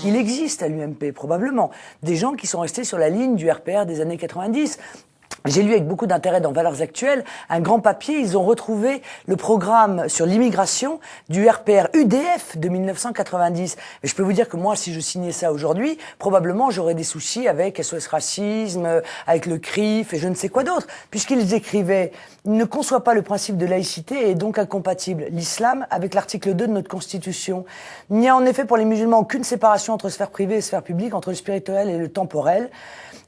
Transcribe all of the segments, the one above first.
Il existe à l'UMP, probablement, des gens qui sont restés sur la ligne du RPR des années 90. J'ai lu avec beaucoup d'intérêt dans Valeurs Actuelles un grand papier. Ils ont retrouvé le programme sur l'immigration du RPR UDF de 1990. Et je peux vous dire que moi, si je signais ça aujourd'hui, probablement j'aurais des soucis avec SOS Racisme, avec le CRIF et je ne sais quoi d'autre. Puisqu'ils écrivaient « Il ne conçoit pas le principe de laïcité et est donc incompatible l'islam avec l'article 2 de notre Constitution. Il n'y a en effet pour les musulmans aucune séparation entre sphère privée et sphère publique, entre le spirituel et le temporel.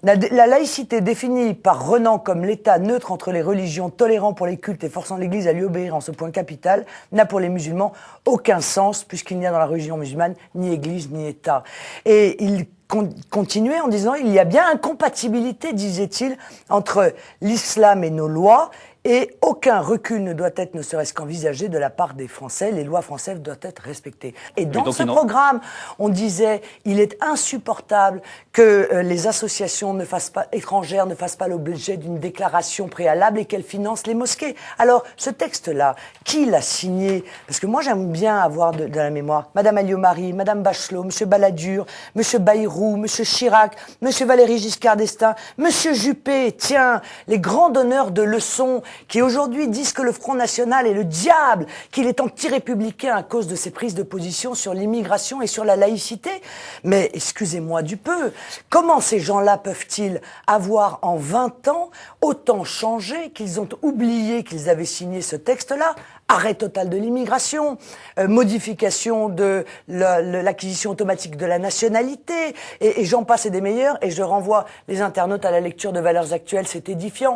La laïcité définie par Renan comme l'état neutre entre les religions, tolérant pour les cultes et forçant l'Église à lui obéir en ce point capital, n'a pour les musulmans aucun sens puisqu'il n'y a dans la religion musulmane ni Église ni État. » Et il continuait en disant « Il y a bien incompatibilité, disait-il, entre l'islam et nos lois, et aucun recul ne doit être, ne serait-ce qu'envisagé de la part des Français. Les lois françaises doivent être respectées. » Et dans ce programme, on disait « Il est insupportable que les associations étrangères ne fassent pas l'objet d'une déclaration préalable et qu'elles financent les mosquées. » Alors, ce texte-là, qui l'a signé? Parce que moi, j'aime bien avoir de la mémoire. Madame Alliot-Marie, Madame Bachelot, Monsieur Balladur, Monsieur Bayrou, Monsieur Chirac, Monsieur Valéry Giscard d'Estaing, Monsieur Juppé, tiens, les grands donneurs de leçons qui aujourd'hui disent que le Front National est le diable, qu'il est anti-républicain à cause de ses prises de position sur l'immigration et sur la laïcité. Mais excusez-moi du peu, comment ces gens-là peuvent-ils avoir en 20 ans autant changé qu'ils ont oublié qu'ils avaient signé ce texte-là? Arrêt total de l'immigration, modification de l'acquisition automatique de la nationalité, et j'en passe et des meilleurs, et je renvoie les internautes à la lecture de Valeurs Actuelles, c'est édifiant.